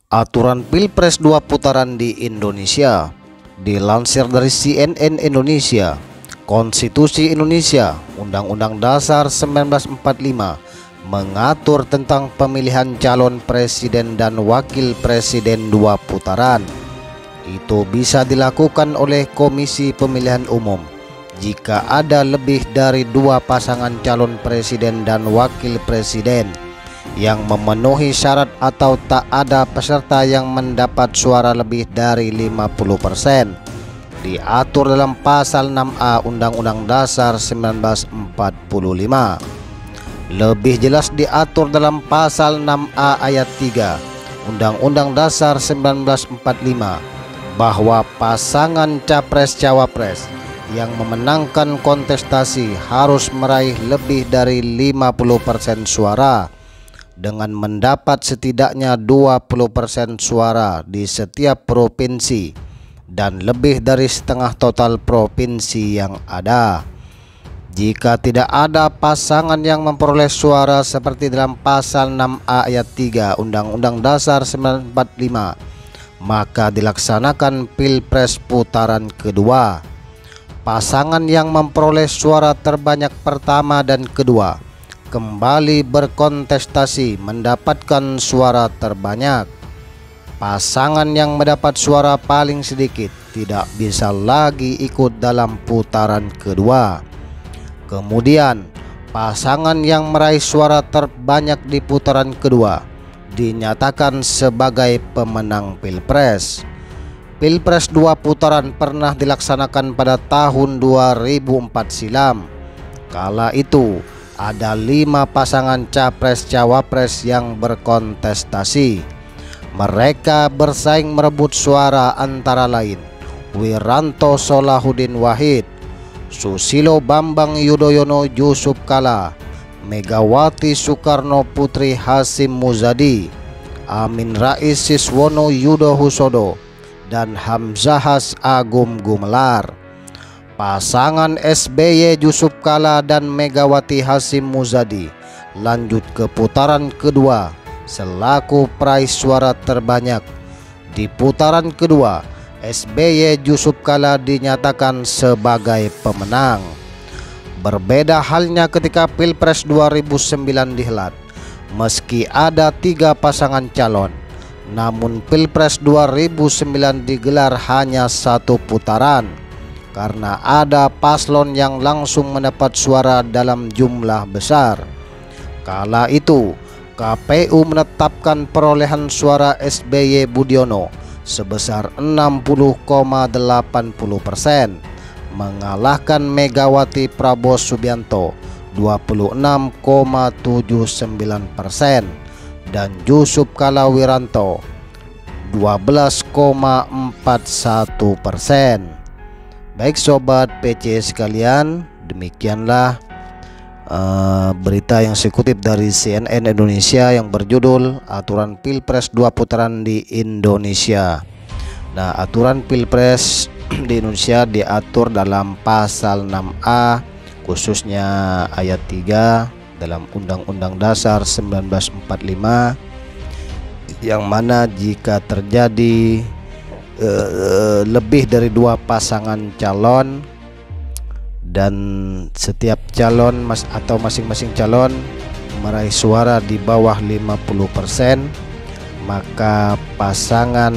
Aturan Pilpres 2 putaran di Indonesia. Dilansir dari CNN Indonesia, Konstitusi Indonesia, Undang-Undang Dasar 1945 mengatur tentang pemilihan calon presiden dan wakil presiden 2 putaran. Itu bisa dilakukan oleh Komisi Pemilihan Umum jika ada lebih dari 2 pasangan calon presiden dan wakil presiden yang memenuhi syarat atau tak ada peserta yang mendapat suara lebih dari 50%, diatur dalam pasal 6A Undang-Undang Dasar 1945. Lebih jelas diatur dalam pasal 6A ayat 3 Undang-Undang Dasar 1945 bahwa pasangan capres-cawapres yang memenangkan kontestasi harus meraih lebih dari 50% suara dengan mendapat setidaknya 20% suara di setiap provinsi dan lebih dari setengah total provinsi yang ada. Jika tidak ada pasangan yang memperoleh suara seperti dalam pasal 6A ayat 3 Undang-Undang Dasar 1945, maka dilaksanakan Pilpres putaran kedua. Pasangan yang memperoleh suara terbanyak pertama dan kedua kembali berkontestasi mendapatkan suara terbanyak. Pasangan yang mendapat suara paling sedikit tidak bisa lagi ikut dalam putaran kedua. Kemudian pasangan yang meraih suara terbanyak di putaran kedua dinyatakan sebagai pemenang Pilpres. Pilpres 2 putaran pernah dilaksanakan pada tahun 2004 silam. Kala itu ada 5 pasangan capres-cawapres yang berkontestasi. Mereka bersaing merebut suara antara lain Wiranto Solahuddin Wahid, Susilo Bambang Yudhoyono Yusuf Kala, Megawati Soekarno Putri Hasyim Muzadi, Amin Rais Siswono Yudhohusodo, dan Hamzahas Agung Gumelar. Pasangan SBY Yusuf Kala dan Megawati Hasyim Muzadi lanjut ke putaran kedua selaku peraih suara terbanyak. Di putaran kedua, SBY Yusuf Kala dinyatakan sebagai pemenang. Berbeda halnya ketika Pilpres 2009 dihelat. Meski ada 3 pasangan calon, namun Pilpres 2009 digelar hanya 1 putaran karena ada paslon yang langsung mendapat suara dalam jumlah besar. Kala itu KPU menetapkan perolehan suara SBY Budiono sebesar 60,80%, mengalahkan Megawati Prabowo Subianto 26,79% dan Yusuf Kala Wiranto 12,41%. Baik sobat PC sekalian, demikianlah berita yang saya kutip dari CNN Indonesia yang berjudul Aturan Pilpres 2 putaran di Indonesia. Nah, aturan Pilpres di Indonesia diatur dalam pasal 6A khususnya ayat 3 dalam Undang-Undang Dasar 1945, yang mana jika terjadi lebih dari 2 pasangan calon dan setiap calon atau masing-masing calon meraih suara di bawah 50%, maka pasangan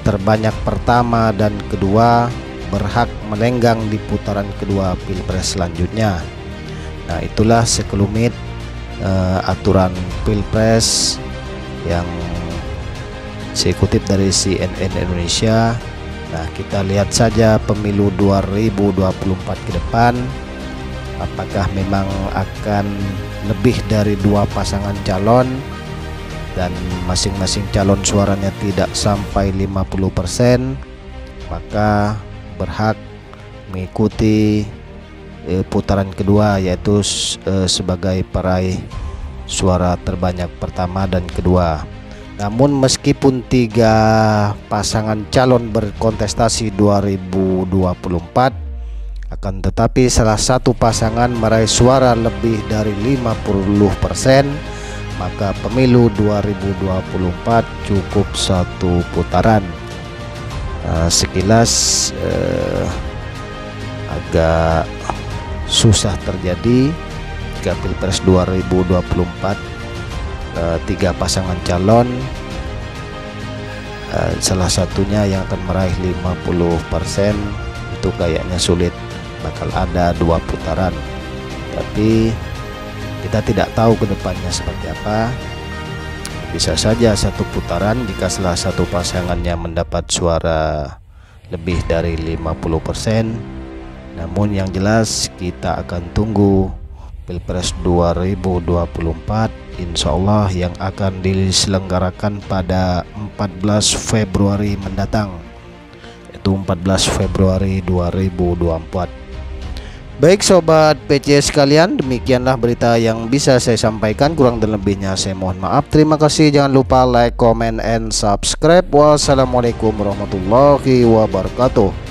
terbanyak pertama dan kedua berhak melenggang di putaran kedua Pilpres selanjutnya. Nah, itulah sekelumit aturan Pilpres yang saya kutip dari CNN Indonesia. Nah, kita lihat saja pemilu 2024 ke depan, apakah memang akan lebih dari 2 pasangan calon dan masing-masing calon suaranya tidak sampai 50%, maka berhak mengikuti putaran kedua, yaitu sebagai peraih suara terbanyak pertama dan kedua. Namun meskipun 3 pasangan calon berkontestasi 2024, akan tetapi salah satu pasangan meraih suara lebih dari 50%, maka pemilu 2024 cukup satu putaran. Sekilas agak susah terjadi jika Pilpres 2024 tiga pasangan calon salah satunya yang akan meraih 50%, itu kayaknya sulit, bakal ada 2 putaran. Tapi kita tidak tahu ke depannya seperti apa. Bisa saja 1 putaran jika salah satu pasangannya mendapat suara lebih dari 50%. Namun yang jelas kita akan tunggu Pilpres 2024 insya Allah yang akan diselenggarakan pada 14 Februari mendatang, yaitu 14 Februari 2024. Baik sobat PC sekalian, demikianlah berita yang bisa saya sampaikan. Kurang dan lebihnya saya mohon maaf. Terima kasih. Jangan lupa like, comment, and subscribe. Wassalamualaikum warahmatullahi wabarakatuh.